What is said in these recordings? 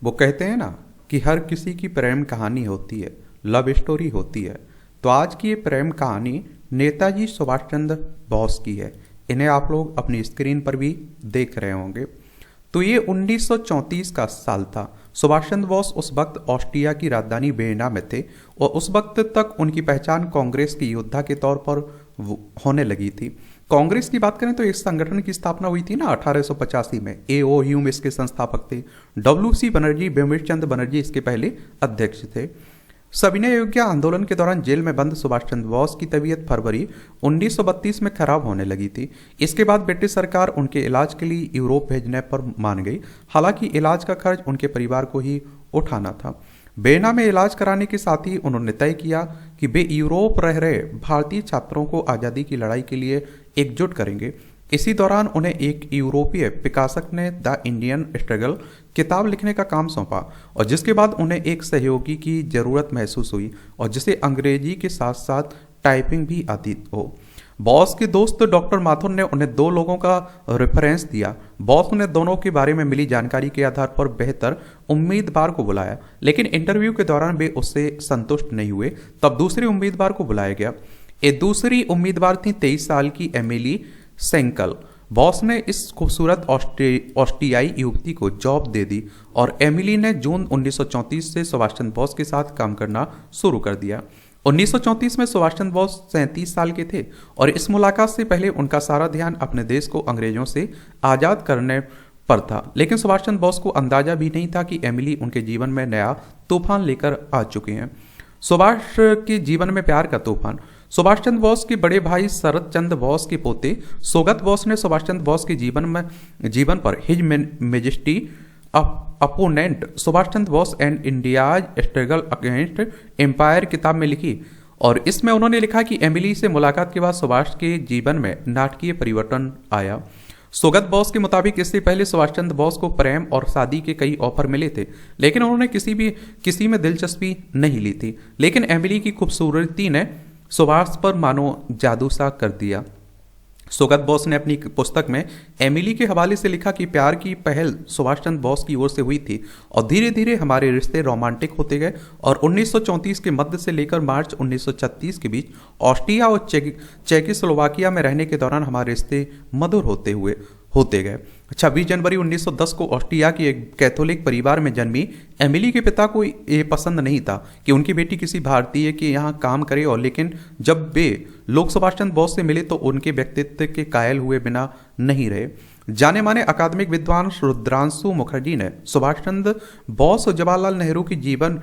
वो कहते हैं ना कि हर किसी की प्रेम कहानी होती है, लव स्टोरी होती है। तो आज की ये प्रेम कहानी नेताजी सुभाष चंद्र बोस की है। इन्हें आप लोग अपनी स्क्रीन पर भी देख रहे होंगे। तो ये 1934 का साल था। सुभाष चंद्र बोस उस वक्त ऑस्ट्रिया की राजधानी वियना में थे और उस वक्त तक उनकी पहचान कांग्रेस के योद्धा के तौर पर होने लगी थी। कांग्रेस की बात करें तो इस संगठन की स्थापना हुई थी ना 1885 में। ए.ओ. ह्यूम इसके संस्थापक थे। डब्ल्यू.सी. बनर्जी, बिमल चंद्र बनर्जी इसके पहले अध्यक्ष थे। सविनय अवज्ञा आंदोलन के दौरान जेल में बंद सुभाष चंद्र बोस की तबीयत फरवरी 1932 में खराब होने लगी थी। इसके बाद ब्रिटिश सरकार उनके इलाज के लिए यूरोप भेजने पर मान गई। हालांकि इलाज का खर्च उनके परिवार को ही उठाना था। वियना में इलाज कराने के साथ ही उन्होंने तय किया कि वे यूरोप रह रहे भारतीय छात्रों को आज़ादी की लड़ाई के लिए एकजुट करेंगे। इसी दौरान उन्हें एक यूरोपीय प्रकाशक ने द इंडियन स्ट्रगल किताब लिखने का काम सौंपा और जिसके बाद उन्हें एक सहयोगी की जरूरत महसूस हुई और जिसे अंग्रेजी के साथ साथ टाइपिंग भी आती हो। बॉस के दोस्त डॉक्टर माथुर ने उन्हें दो लोगों का रेफरेंस दिया। बॉस ने दोनों के बारे में मिली जानकारी के आधार पर बेहतर उम्मीदवार को बुलाया, लेकिन इंटरव्यू के दौरान वे उससे संतुष्ट नहीं हुए। तब दूसरे उम्मीदवार को बुलाया गया। ये दूसरी उम्मीदवार थी 23 साल की एमिली सेंकल। बॉस ने इस खूबसूरत ऑस्ट्रियाई युवती को जॉब दे दी और एमिली ने जून 1934 से सुभाष चंद्र बोस के साथ काम करना शुरू कर दिया। 1934 में सुभाष चंद्र बोस 37 साल के थे और इस मुलाकात से पहले उनका सारा ध्यान अपने देश को अंग्रेजों से आज़ाद करने पर था। लेकिन सुभाष चंद्र बोस को अंदाजा भी नहीं था कि एमिली उनके जीवन में नया तूफान लेकर आ चुके हैं। सुभाष के जीवन में प्यार का तूफान। सुभाष चंद्र बोस के बड़े भाई शरद चंद्र बोस के पोते सौगत बोस ने सुभाष चंद्र बोस के जीवन पर his majesty opponent Subhash Chandra Bose and India's struggle against empire किताब में लिखी और इसमें उन्होंने लिखा कि एमिली से मुलाकात के बाद सुभाष के जीवन में नाटकीय परिवर्तन आया। सौगत बोस के मुताबिक इससे पहले सुभाष चंद्र बोस को प्रेम और शादी के कई ऑफर मिले थे, लेकिन उन्होंने किसी में दिलचस्पी नहीं ली थी। लेकिन एमिली की खूबसूरती ने सुभाष पर मानो जादू सा कर दिया। सौगत बोस ने अपनी पुस्तक में एमिली के हवाले से लिखा कि प्यार की पहल सुभाष चंद्र बोस की ओर से हुई थी और धीरे धीरे हमारे रिश्ते रोमांटिक होते गए और 1934 के मध्य से लेकर मार्च 1936 के बीच ऑस्ट्रिया और चेकोस्लोवाकिया में रहने के दौरान हमारे रिश्ते मधुर होते गए। 26 जनवरी 1910 को ऑस्ट्रिया के एक कैथोलिक परिवार में जन्मी एमिली के पिता को ये पसंद नहीं था कि उनकी बेटी किसी भारतीय के यहाँ काम करे और लेकिन जब वे लोग सुभाष चंद्र बोस से मिले तो उनके व्यक्तित्व के कायल हुए बिना नहीं रहे। जाने माने अकादमिक विद्वान रुद्रांशु मुखर्जी ने सुभाष चंद्र बोस और जवाहरलाल नेहरू के जीवन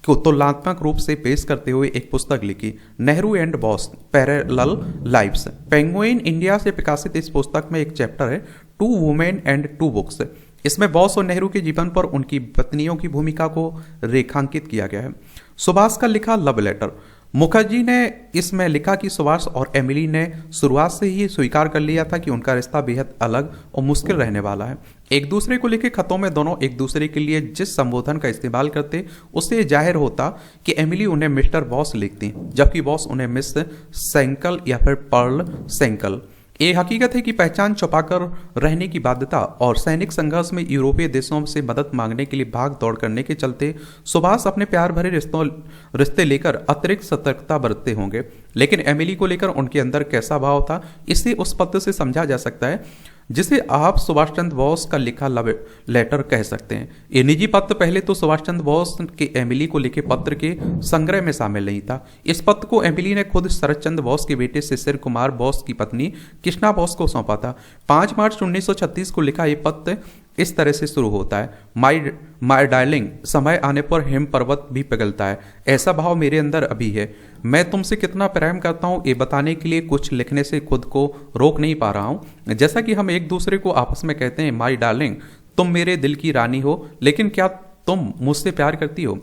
को तुलनात्मक रूप से पेश करते हुए एक पुस्तक लिखी, Nehru and Bose parallel lives. Penguin India से प्रकाशित इस पुस्तक में एक चैप्टर है two women and two books. इसमें बोस और नेहरू के जीवन पर उनकी पत्नियों की भूमिका को रेखांकित किया गया है। सुभाष का लिखा लव लेटर। मुखर्जी ने इसमें लिखा कि सुभाष और एमिली ने शुरुआत से ही स्वीकार कर लिया था कि उनका रिश्ता बेहद अलग और मुश्किल रहने वाला है। एक दूसरे को लिखे खतों में दोनों एक दूसरे के लिए जिस संबोधन का इस्तेमाल करते उससे जाहिर होता कि एमिली उन्हें मिस्टर बॉस लिखती जबकि बॉस उन्हें मिस सेंकल या फिर पर्ल सेंकल। ये हकीकत है कि पहचान छुपाकर रहने की बाध्यता और सैनिक संघर्ष में यूरोपीय देशों से मदद मांगने के लिए भाग दौड़ करने के चलते सुभाष अपने प्यार भरे रिश्ते लेकर अतिरिक्त सतर्कता बरतते होंगे। लेकिन एमिली को लेकर उनके अंदर कैसा भाव था इसे उस पत्र से समझा जा सकता है जिसे आप सुभाष चंद्र बोस का लिखा लव लेटर कह सकते हैं। ये निजी पत्र पहले तो सुभाष चंद्र बोस के एमिली को लिखे पत्र के संग्रह में शामिल नहीं था। इस पत्र को एमिली ने खुद शरद चंद्र बोस के बेटे शिशिर कुमार बोस की पत्नी कृष्णा बोस को सौंपा था। 5 मार्च 1936 को लिखा ये पत्र इस तरह से शुरू होता है, माय डार्लिंग, समय आने पर हिम पर्वत भी पिघलता है, ऐसा भाव मेरे अंदर अभी है। मैं तुमसे कितना प्रेम करता हूँ ये बताने के लिए कुछ लिखने से खुद को रोक नहीं पा रहा हूँ। जैसा कि हम एक दूसरे को आपस में कहते हैं, माय डार्लिंग, तुम मेरे दिल की रानी हो, लेकिन क्या तुम मुझसे प्यार करती हो?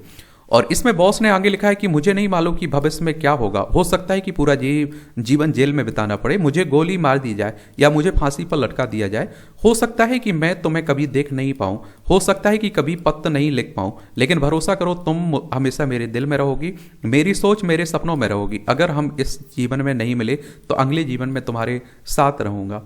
और इसमें बॉस ने आगे लिखा है कि मुझे नहीं मालूम कि भविष्य में क्या होगा। हो सकता है कि पूरा जीवन जेल में बिताना पड़े, मुझे गोली मार दी जाए या मुझे फांसी पर लटका दिया जाए। हो सकता है कि मैं तुम्हें कभी देख नहीं पाऊँ, हो सकता है कि कभी पत्र नहीं लिख पाऊँ, लेकिन भरोसा करो तुम हमेशा मेरे दिल में रहोगी, मेरी सोच मेरे सपनों में रहोगी। अगर हम इस जीवन में नहीं मिले तो अगले जीवन में तुम्हारे साथ रहूँगा।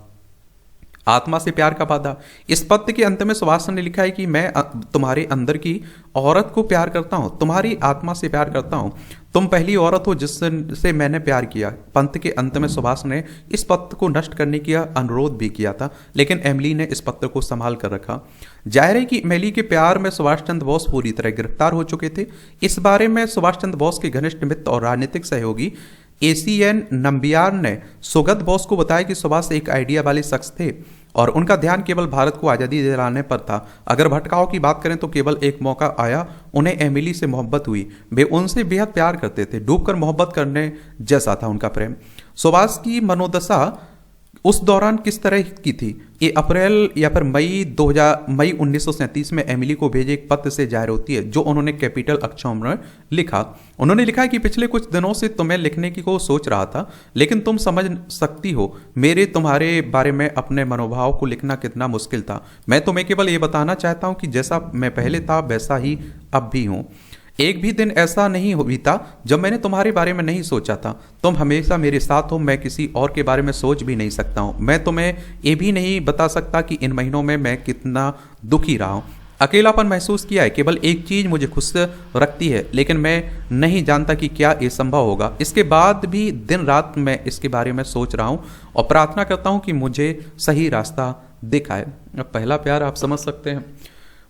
आत्मा से प्यार का वादा। इस पत्र के अंत में सुभाष ने लिखा है कि मैं तुम्हारे अंदर की औरत को प्यार करता हूं, तुम्हारी आत्मा से प्यार करता हूं, तुम पहली औरत हो जिससे मैंने प्यार किया। पंत के अंत में सुभाष ने इस पत्र को नष्ट करने का अनुरोध भी किया था, लेकिन एमिली ने इस पत्र को संभाल कर रखा। जाहिर है कि एमिली के प्यार में सुभाष चंद्र बोस पूरी तरह गिरफ्तार हो चुके थे। इस बारे में सुभाष चंद्र बोस के घनिष्ठ मित्र और राजनीतिक सहयोगी एसीएन नंबियार ने सुगत बोस को बताया कि सुभाष एक आइडिया वाले शख्स थे और उनका ध्यान केवल भारत को आज़ादी दिलाने पर था। अगर भटकाव की बात करें तो केवल एक मौका आया, उन्हें एमिली से मोहब्बत हुई। वे उनसे बेहद प्यार करते थे, डूबकर मोहब्बत करने जैसा था उनका प्रेम। सुभाष की मनोदशा उस दौरान किस तरह की थी, ये अप्रैल या फिर मई 1937 में एमिली को भेजे एक पत्र से जाहिर होती है, जो उन्होंने कैपिटल अक्षरों में लिखा। उन्होंने लिखा है कि पिछले कुछ दिनों से तुम्हें लिखने की को सोच रहा था, लेकिन तुम समझ सकती हो मेरे तुम्हारे बारे में अपने मनोभाव को लिखना कितना मुश्किल था। मैं तुम्हें केवल ये बताना चाहता हूँ कि जैसा मैं पहले था वैसा ही अब भी हूँ। एक भी दिन ऐसा नहीं बीता जब मैंने तुम्हारे बारे में नहीं सोचा था। तुम हमेशा मेरे साथ हो, मैं किसी और के बारे में सोच भी नहीं सकता हूँ। मैं तुम्हें ये भी नहीं बता सकता कि इन महीनों में मैं कितना दुखी रहा हूँ, अकेलापन महसूस किया है। केवल एक चीज़ मुझे खुश रखती है, लेकिन मैं नहीं जानता कि क्या ये संभव होगा। इसके बाद भी दिन रात मैं इसके बारे में सोच रहा हूँ और प्रार्थना करता हूँ कि मुझे सही रास्ता दिखाए। अब पहला प्यार आप समझ सकते हैं,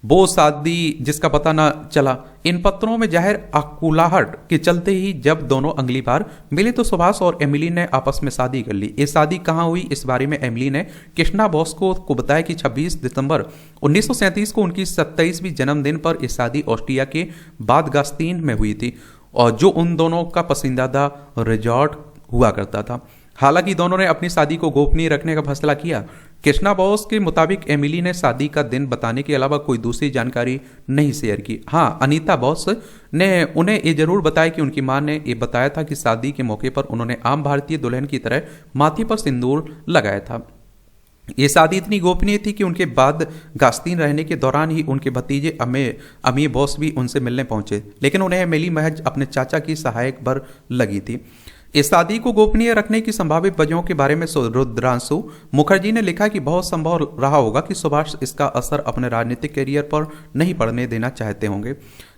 वो शादी जिसका पता ना चला। इन पत्रों में जाहिर आकुलाहट के चलते ही जब दोनों अगली बार मिले तो सुभाष और एमिली ने आपस में शादी कर ली। ये शादी कहाँ हुई, इस बारे में एमिली ने कृष्णा बोस को बताया कि 26 दिसंबर 1937 को उनकी 27वीं जन्मदिन पर यह शादी ऑस्ट्रिया के बाद गास्तीन में हुई थी, और जो उन दोनों का पसंदीदा रिजॉर्ट हुआ करता था। हालांकि दोनों ने अपनी शादी को गोपनीय रखने का फैसला किया। कृष्णा बोस के मुताबिक एमिली ने शादी का दिन बताने के अलावा कोई दूसरी जानकारी नहीं शेयर की। हाँ, अनीता बोस ने उन्हें ये जरूर बताया कि उनकी मां ने ये बताया था कि शादी के मौके पर उन्होंने आम भारतीय दुल्हन की तरह माथे पर सिंदूर लगाया था। ये शादी इतनी गोपनीय थी कि उनके बाद गास्तीन रहने के दौरान ही उनके भतीजे अमी बोस भी उनसे मिलने पहुंचे, लेकिन उन्हें एमिली महज अपने चाचा की सहायक भर लगी थी। इस शादी को गोपनीय रखने की संभावित वजहों के बारे में रुद्रांशु मुखर्जी ने लिखा कि बहुत संभव रहा होगा कि सुभाष इसका असर अपने राजनीतिक करियर पर नहीं पड़ने देना चाहते होंगे।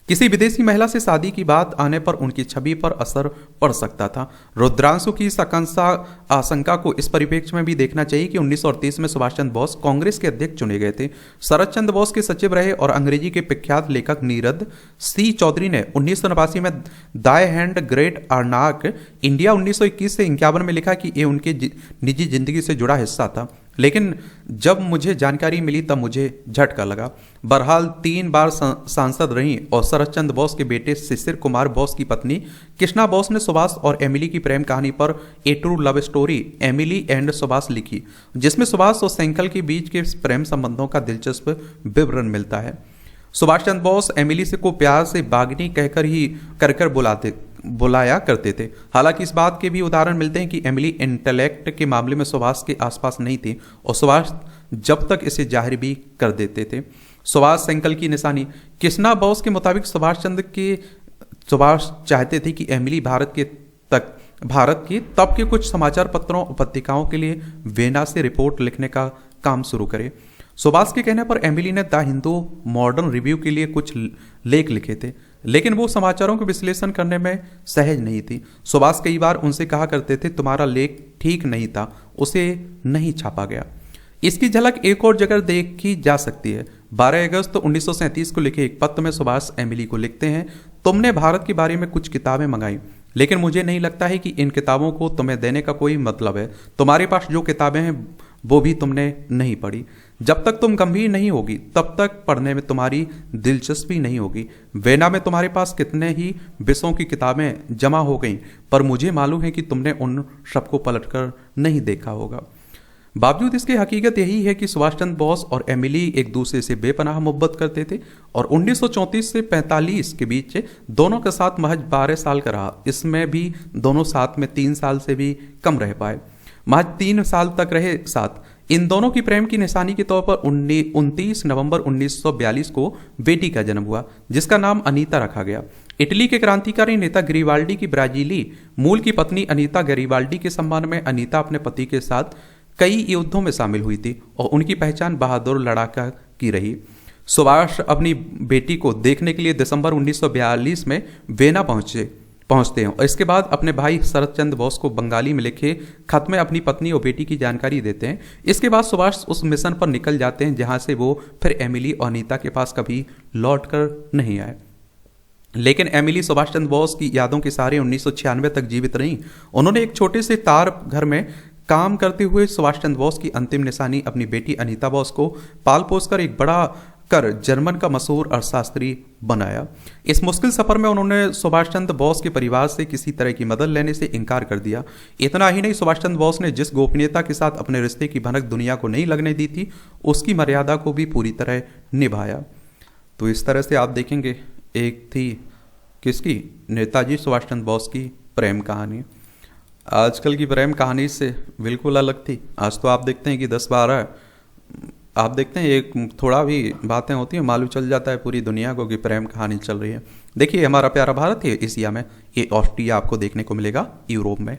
किसी विदेशी महिला से शादी की बात आने पर उनकी छवि पर असर पड़ सकता था। रुद्रांशु की इस आशंका को इस परिप्रेक्ष्य में भी देखना चाहिए कि 1938 में सुभाष चंद्र बोस कांग्रेस के अध्यक्ष चुने गए थे। शरद चंद्र बोस के सचिव रहे और अंग्रेजी के प्रख्यात लेखक नीरद सी चौधरी ने 1989 में दाय हैंड ग्रेट आर्नाक इंडिया 1921 से 51 में लिखा कि ये उनके निजी जिंदगी से जुड़ा हिस्सा था, लेकिन जब मुझे जानकारी मिली तब मुझे झटका लगा। बहरहाल 3 बार सांसद रहीं और शरद चंद्र बोस के बेटे शिशिर कुमार बोस की पत्नी कृष्णा बोस ने सुभाष और एमिली की प्रेम कहानी पर a true love story Emily and Subhash लिखी, जिसमें सुभाष और सेंकल के बीच के प्रेम संबंधों का दिलचस्प विवरण मिलता है। सुभाष चंद्र बोस एमिली से को प्यार से बागनी कहकर ही कर बुलाया करते थे। हालांकि इस बात के भी उदाहरण मिलते हैं कि एमिली इंटेलेक्ट के मामले में सुभाष के आसपास नहीं थी और सुभाष जब तक इसे जाहिर भी कर देते थे। सुभाष सेंकल की निशानी। कृष्णा बोस के मुताबिक सुभाष चाहते थे कि एमिली भारत की तब के कुछ समाचार पत्रों और पत्रिकाओं के लिए वेना से रिपोर्ट लिखने का काम शुरू करे। सुभाष के कहने पर एमिली ने द हिंदू मॉडर्न रिव्यू के लिए कुछ लेख लिखे थे, लेकिन वो समाचारों को विश्लेषण करने में सहज नहीं थी। सुभाष कई बार उनसे कहा करते थे तुम्हारा लेख ठीक नहीं था, उसे नहीं छापा गया। इसकी झलक एक और जगह देखी जा सकती है। 12 अगस्त 1937 को लिखे एक पत्र में सुभाष एमिली को लिखते हैं, तुमने भारत के बारे में कुछ किताबें मंगाई, लेकिन मुझे नहीं लगता है कि इन किताबों को तुम्हें देने का कोई मतलब है। तुम्हारे पास जो किताबें हैं वो भी तुमने नहीं पढ़ी। जब तक तुम गंभीर नहीं होगी तब तक पढ़ने में तुम्हारी दिलचस्पी नहीं होगी। वेना में तुम्हारे पास कितने ही विषयों की किताबें जमा हो गईं, पर मुझे मालूम है कि तुमने उन सबको पलटकर नहीं देखा होगा। बावजूद इसके हकीकत यही है कि सुभाष चंद्र बोस और एमिली एक दूसरे से बेपनाह मोहब्बत करते थे और 1934 से 45 के बीच दोनों के साथ महज 12 साल का रहा। इसमें भी दोनों साथ में 3 साल से भी कम रह पाए। महज 3 साल तक रहे साथ। इन दोनों की प्रेम की निशानी के तौर पर 29 नवंबर 1942 को बेटी का जन्म हुआ, जिसका नाम अनीता रखा गया। इटली के क्रांतिकारी नेता गरिबाल्डी की ब्राजीली मूल की पत्नी अनीता गरिबाल्डी के सम्मान में अनीता अपने पति के साथ कई युद्धों में शामिल हुई थी और उनकी पहचान बहादुर लड़ाका की रही। सुभाष अपनी बेटी को देखने के लिए दिसंबर 1942 में वेना पहुंचते हैं और इसके बाद अपने भाई शरद चंद्र बोस को बंगाली में लिखे खत में अपनी पत्नी और बेटी की जानकारी देते हैं। इसके बाद सुभाष उस मिशन पर निकल जाते हैं जहां से वो फिर एमिली और अनीता के पास कभी लौट कर नहीं आए। लेकिन एमिली सुभाष चंद्र बोस की यादों के सहारे 1996 तक जीवित रहीं। उन्होंने एक छोटे से तार घर में काम करते हुए सुभाष चंद्र बोस की अंतिम निशानी अपनी बेटी अनीता बोस को पाल पोस कर एक बड़ा कर जर्मन का मशहूर अर्थशास्त्री बनाया। इस मुश्किल सफर में उन्होंने सुभाष चंद्र बोस के परिवार से किसी तरह की मदद लेने से इनकार कर दिया। इतना ही नहीं, सुभाष चंद्र बोस ने जिस गोपनीयता के साथ अपने रिश्ते की भनक दुनिया को नहीं लगने दी थी, उसकी मर्यादा को भी पूरी तरह निभाया। तो इस तरह से आप देखेंगे, एक थी किसकी, नेताजी सुभाष चंद्र बोस की प्रेम कहानी। आजकल की प्रेम कहानी से बिल्कुल अलग थी। आज तो आप देखते हैं कि 10-12 आप देखते हैं एक थोड़ा भी बातें होती हैं, मालूम चल जाता है पूरी दुनिया को कि प्रेम कहानी चल रही है। देखिए हमारा प्यारा भारत है एशिया में, ये ऑस्ट्रिया आपको देखने को मिलेगा यूरोप में।